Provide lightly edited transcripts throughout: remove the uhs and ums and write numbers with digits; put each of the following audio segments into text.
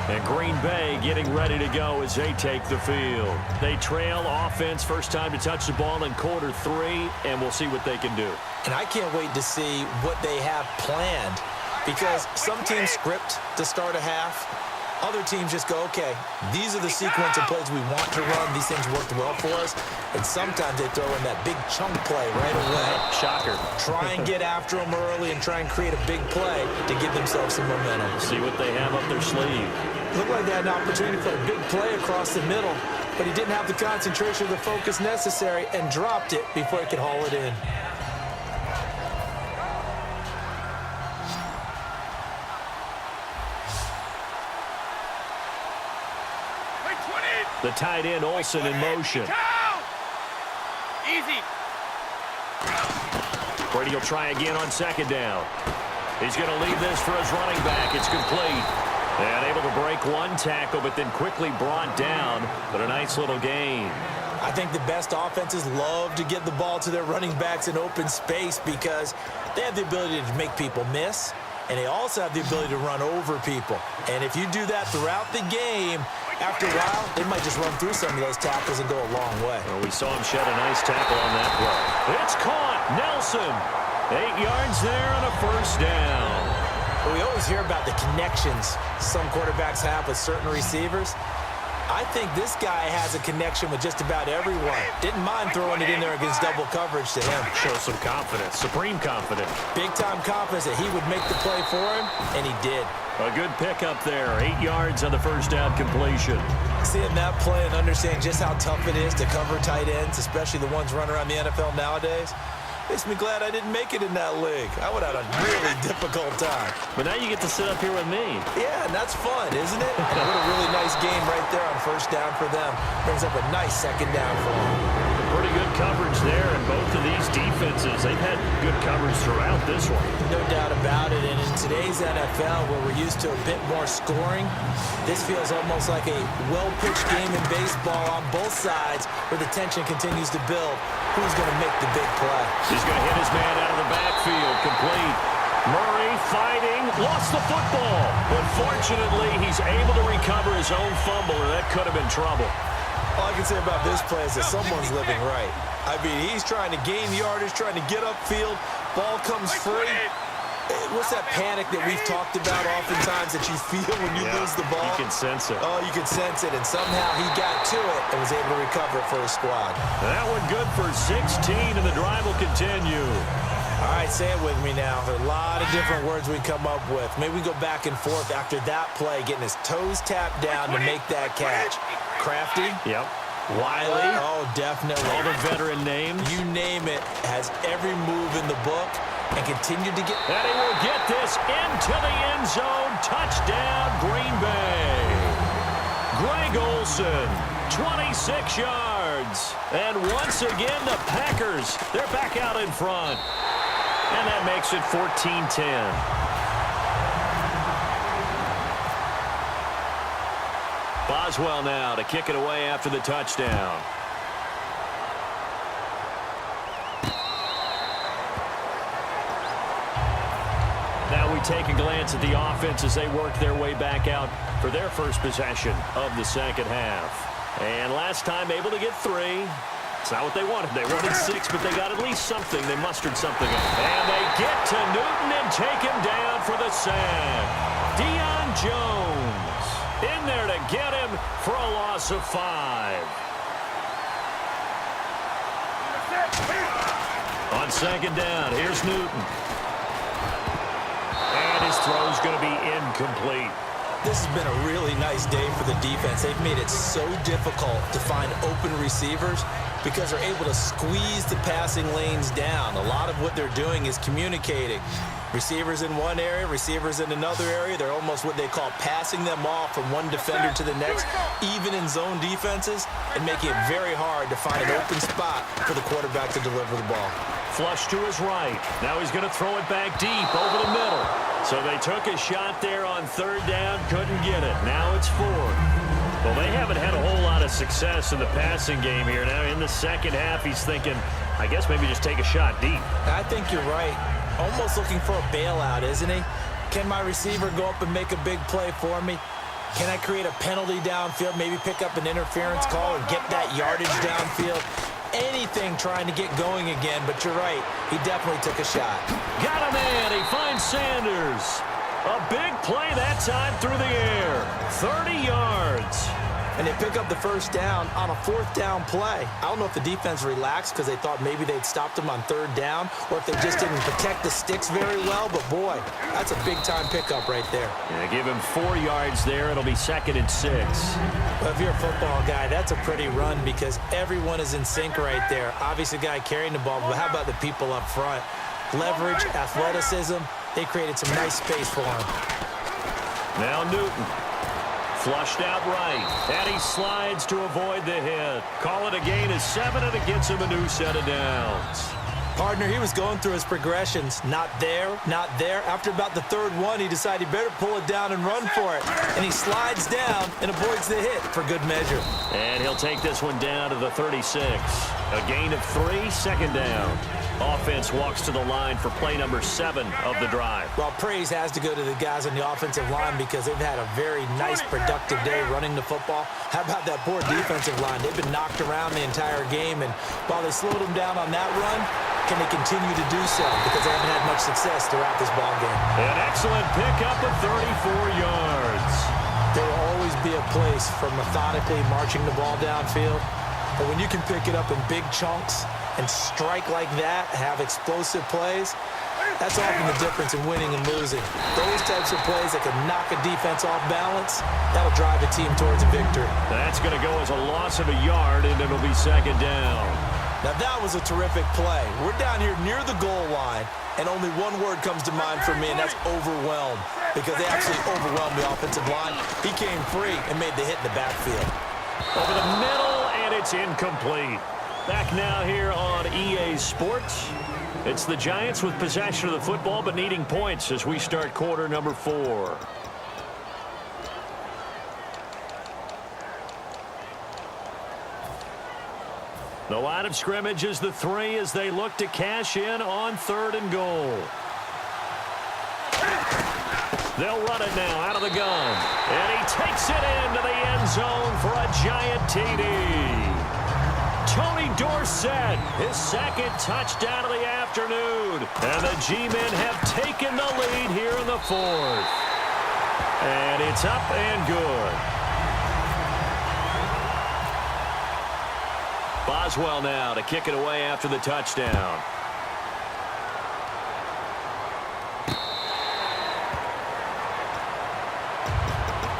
And Green Bay getting ready to go as they take the field. They trail offense, first time to touch the ball in quarter 3, and we'll see what they can do. And I can't wait to see what they have planned, because some teams script to start a half. Other teams just go, okay, these are the sequence of plays we want to run. These things worked well for us. And sometimes they throw in that big chunk play right away. Shocker. Try and get after them early and try and create a big play to give themselves some momentum. See what they have up their sleeve. Looked like they had an opportunity for a big play across the middle, but he didn't have the concentration or the focus necessary and dropped it before he could haul it in. The tight end, Olsen, in motion. Easy. Brady will try again on second down. He's going to leave this for his running back. It's complete. And able to break one tackle, but then quickly brought down. But a nice little gain. I think the best offenses love to get the ball to their running backs in open space because they have the ability to make people miss, and they also have the ability to run over people. And if you do that throughout the game, after a while, they might just run through some of those tackles and go a long way. Well, we saw him shed a nice tackle on that play. It's caught. Nelson. 8 yards there and a first down. We always hear about the connections some quarterbacks have with certain receivers. I think this guy has a connection with just about everyone. Didn't mind throwing it in there against double coverage to him. Shows some confidence, supreme confidence. Big-time confidence that he would make the play for him, and he did. A good pickup there. 8 yards on the first down completion. Seeing that play and understand just how tough it is to cover tight ends, especially the ones running around the NFL nowadays, makes me glad I didn't make it in that league. I would have had a really difficult time. But now you get to sit up here with me. Yeah, and that's fun, isn't it? And what a really nice game right there on first down for them. Brings up a nice second down for them. Pretty good coverage there in both of these defenses. They've had good coverage throughout this one. No doubt about it. And in today's NFL, where we're used to a bit more scoring, this feels almost like a well-pitched game in baseball on both sides where the tension continues to build. Who's going to make the big play? He's going to hit his man out of the backfield. Complete. Murray fighting. Lost the football. But fortunately, he's able to recover his own fumble, or that could have been trouble. All I can say about this play is that someone's living right. I mean, he's trying to gain yardage, trying to get upfield. Ball comes free. What's that panic that we've talked about oftentimes that you feel when you lose the ball? You can sense it. Oh, you can sense it, and somehow he got to it and was able to recover it for his squad. That one good for 16, and the drive will continue. All right, say it with me now. There are a lot of different words we come up with. Maybe we go back and forth after that play, getting his toes tapped down to make that catch. Crafty? Yep. Wiley? Oh, definitely. All the veteran names. You name it, has every move in the book and continued to get... And he will get this into the end zone. Touchdown, Green Bay. Greg Olsen, 26 yards. And once again, the Packers, they're back out in front. And that makes it 14-10. Boswell now to kick it away after the touchdown. Now we take a glance at the offense as they work their way back out for their first possession of the second half. And last time able to get 3. It's not what they wanted. They wanted 6, but they got at least something. They mustered something up. And they get to Newton and take him down for the sack. Deion Jones in there to get him for a loss of 5. On second down, here's Newton. And his throw's going to be incomplete. This has been a really nice day for the defense. They've made it so difficult to find open receivers because they're able to squeeze the passing lanes down. A lot of what they're doing is communicating. Receivers in one area, receivers in another area. They're almost what they call passing them off from one defender to the next, even in zone defenses, and making it very hard to find an open spot for the quarterback to deliver the ball. Flush to his right. Now he's going to throw it back deep over the middle. So they took a shot there on third down, couldn't get it. Now it's 4. Well, they haven't had a whole lot of success in the passing game here. Now in the second half, he's thinking, I guess maybe just take a shot deep. I think you're right. Almost looking for a bailout, isn't he? Can my receiver go up and make a big play for me? Can I create a penalty downfield, maybe pick up an interference call and get that yardage downfield? Anything trying to get going again, but you're right. He definitely took a shot. Got him in. He finds Sanders. A big play that time through the air. 30 yards. And they pick up the first down on a fourth down play. I don't know if the defense relaxed because they thought maybe they'd stopped him on third down or if they just didn't protect the sticks very well. But, boy, that's a big-time pickup right there. Yeah, give him 4 yards there. It'll be 2nd and 6. Well, if you're a football guy, that's a pretty run because everyone is in sync right there. Obviously, the guy carrying the ball, but how about the people up front? Leverage, athleticism, they created some nice space for him. Now Newton. Flushed out right, and he slides to avoid the hit. Call it a gain of 7, and it gets him a new set of downs. Partner, he was going through his progressions. Not there, not there. After about the third one, he decided he better pull it down and run for it. And he slides down and avoids the hit for good measure. And he'll take this one down to the 36. A gain of 3, 2nd down. Offense walks to the line for play number 7 of the drive. Well, praise has to go to the guys on the offensive line because they've had a very nice, productive day running the football. How about that poor defensive line? They've been knocked around the entire game, and while they slowed them down on that run, can they continue to do so? Because they haven't had much success throughout this ball game. An excellent pickup of 34 yards. There will always be a place for methodically marching the ball downfield, but when you can pick it up in big chunks and strike like that, have explosive plays, that's often the difference in winning and losing. Those types of plays that can knock a defense off balance, that'll drive a team towards a victory. That's going to go as a loss of a yard, and it'll be 2nd down. Now, that was a terrific play. We're down here near the goal line, and only one word comes to mind for me, and that's overwhelmed, because they actually overwhelmed the offensive line. He came free and made the hit in the backfield. Over the middle, and it's incomplete. Back now here on EA Sports. It's the Giants with possession of the football, but needing points as we start quarter number 4. The line of scrimmage is the 3 as they look to cash in on 3rd and goal. They'll run it now out of the gun. And he takes it into the end zone for a Giant TD. Tony Dorsett, his 2nd touchdown of the afternoon. And the G-men have taken the lead here in the 4th. And it's up and good. Boswell now to kick it away after the touchdown.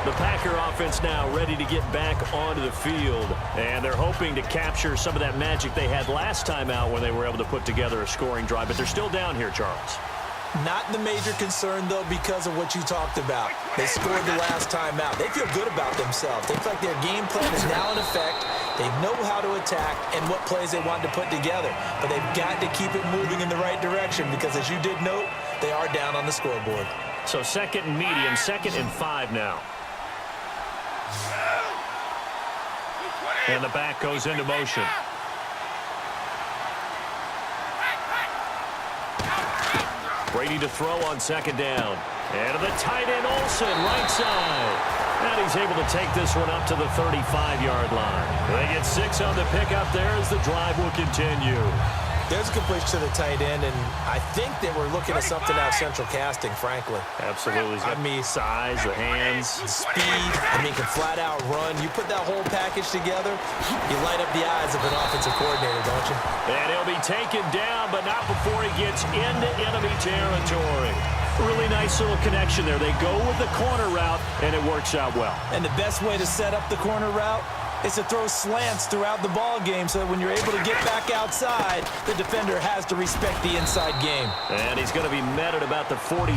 The Packer offense now ready to get back onto the field, and they're hoping to capture some of that magic they had last time out when they were able to put together a scoring drive, but they're still down here, Charles. Not the major concern, though, because of what you talked about. They scored the last time out. They feel good about themselves. They feel like their game plan is now in effect. They know how to attack and what plays they want to put together, but they've got to keep it moving in the right direction because, as you did note, they are down on the scoreboard. So 2nd and medium, 2nd and 5 now. And the back goes into motion. Brady to throw on 2nd down. And to the tight end, Olsen, right side. And he's able to take this one up to the 35-yard line. They get 6 on the pickup there as the drive will continue. There's a completion to the tight end, and I think that we're looking at something out of central casting, frankly. Absolutely. I mean, size, the hands. Speed, I mean, can flat out run. You put that whole package together, you light up the eyes of an offensive coordinator, don't you? And he'll be taken down, but not before he gets into enemy territory. Really nice little connection there. They go with the corner route, and it works out well. And the best way to set up the corner route is to throw slants throughout the ball game so that when you're able to get back outside, the defender has to respect the inside game. And he's going to be met at about the 43.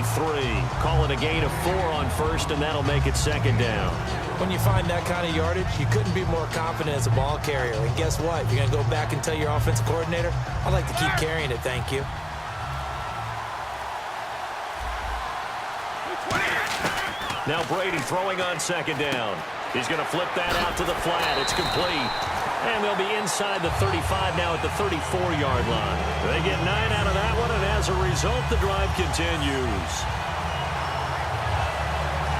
Call it a gain of 4 on 1st, and that'll make it 2nd down. When you find that kind of yardage, you couldn't be more confident as a ball carrier. And guess what? You're going to go back and tell your offensive coordinator, I'd like to keep carrying it, thank you. Now Brady throwing on 2nd down. He's going to flip that out to the flat. It's complete. And they'll be inside the 35 now at the 34-yard line. They get 9 out of that one, and as a result, the drive continues.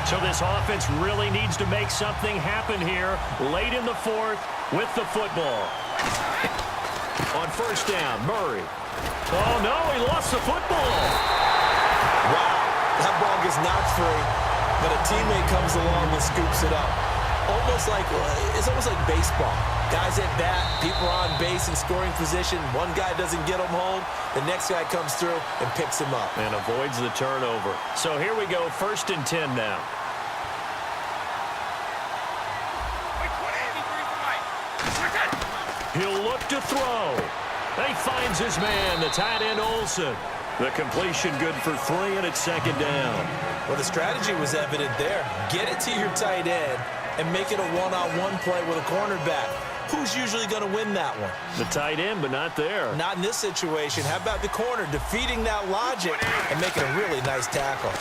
So this offense really needs to make something happen here late in the fourth with the football. On first down, Murray. Oh, no, he lost the football. Wow, that ball gets knocked free, but a teammate comes along and scoops it up. It's almost like baseball. Guys at bat, people are on base in scoring position. One guy doesn't get him home. The next guy comes through and picks him up. And avoids the turnover. So here we go, 1st and 10 now. He'll look to throw. He finds his man, the tight end Olsen. The completion good for 3, and it's 2nd down. Well, the strategy was evident there. Get it to your tight end and make it a one-on-one play with a cornerback. Who's usually going to win that one? The tight end, but not there. Not in this situation. How about the corner defeating that logic and making a really nice tackle?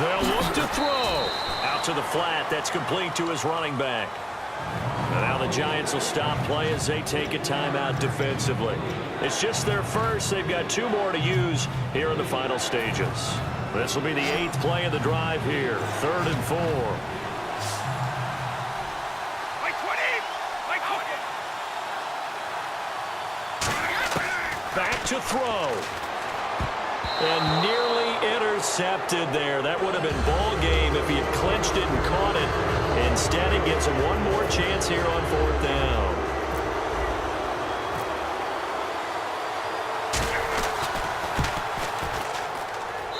They'll look to throw. Out to the flat. That's complete to his running back. And now the Giants will stop play as they take a timeout defensively. It's just their first. They've got 2 more to use here in the final stages. This will be the 8th play of the drive here. 3rd and 4. Back to throw. And nearly intercepted there. That would have been ball game if he had clinched it and caught it. Instead, it gets him one more chance here on 4th down.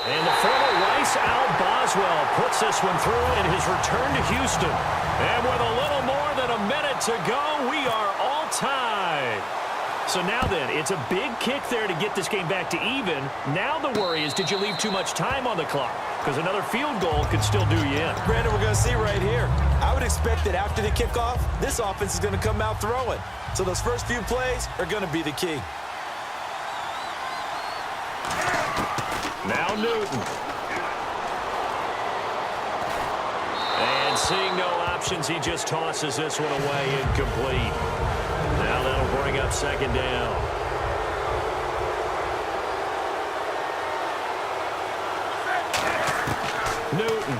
And the former Rice Al Boswell puts this one through in his return to Houston. And with a little more than a minute to go, we are all tied. So now then, it's a big kick there to get this game back to even. Now the worry is, did you leave too much time on the clock? Because another field goal could still do you in. Brandon, we're going to see right here. I would expect that after the kickoff, this offense is going to come out throwing. So those first few plays are going to be the key. Now Newton. And seeing no options, he just tosses this one away incomplete. Now that'll bring up 2nd down. Newton.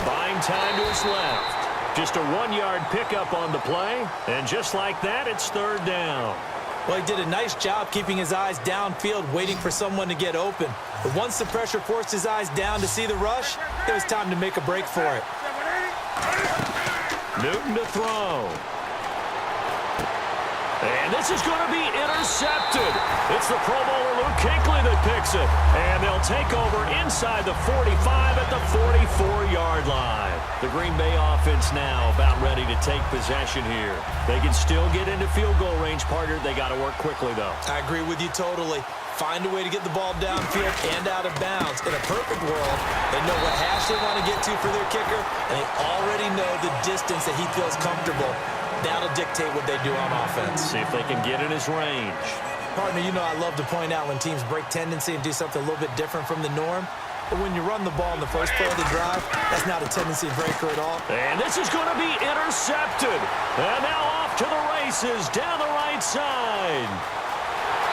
Buying time to his left. Just a 1-yard pickup on the play. And just like that, it's 3rd down. Well, he did a nice job keeping his eyes downfield, waiting for someone to get open. But once the pressure forced his eyes down to see the rush, it was time to make a break for it. Newton to throw. And this is going to be intercepted. It's the Pro Bowler Luke Kuechly that picks it. And they'll take over inside the 45 at the 44-yard line. The Green Bay offense now about ready to take possession here. They can still get into field goal range, partner. They got to work quickly, though. I agree with you totally. Find a way to get the ball downfield and out of bounds. In a perfect world, they know what hash they want to get to for their kicker, and they already know the distance that he feels comfortable. That'll dictate what they do on offense. See if they can get in his range. Partner, you know I love to point out when teams break tendency and do something a little bit different from the norm. But when you run the ball in the first play of the drive, that's not a tendency breaker at all. And this is going to be intercepted. And now off to the races down the right side.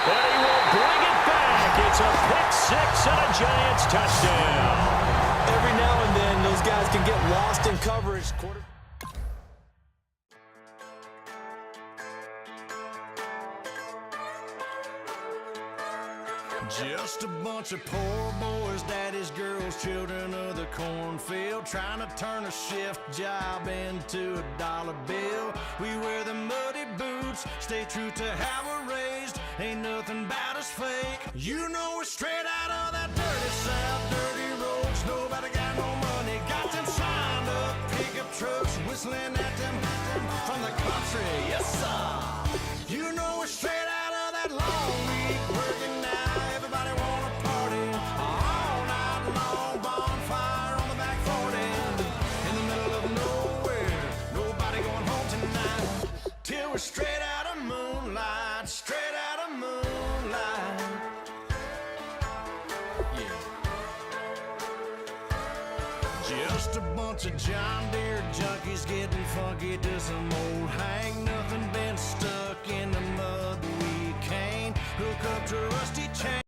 And he will bring it back. It's a pick-6 and a Giants touchdown. Every now and then, those guys can get lost in coverage. Just a bunch of poor boys, daddy's girls, children of the cornfield, trying to turn a shift job into a dollar bill. We wear the muddy boots, stay true to how we're raised. Ain't nothing about us fake. You know we're straight out of that dirty south, dirty roads. Nobody got no money, got them signed up pickup trucks, whistling at them from the country. Yes, sir. You know we're straight out of that long week working now. Everybody wanna party all night long, bonfire on the back 40 in the middle of nowhere. Nobody going home tonight till we're straight out of moonlight, straight out of moonlight. Yeah. Just a bunch of John Deere junkies getting funky to some old Hank. Nothing been stuck in the mud we can't hook up to rusty chains.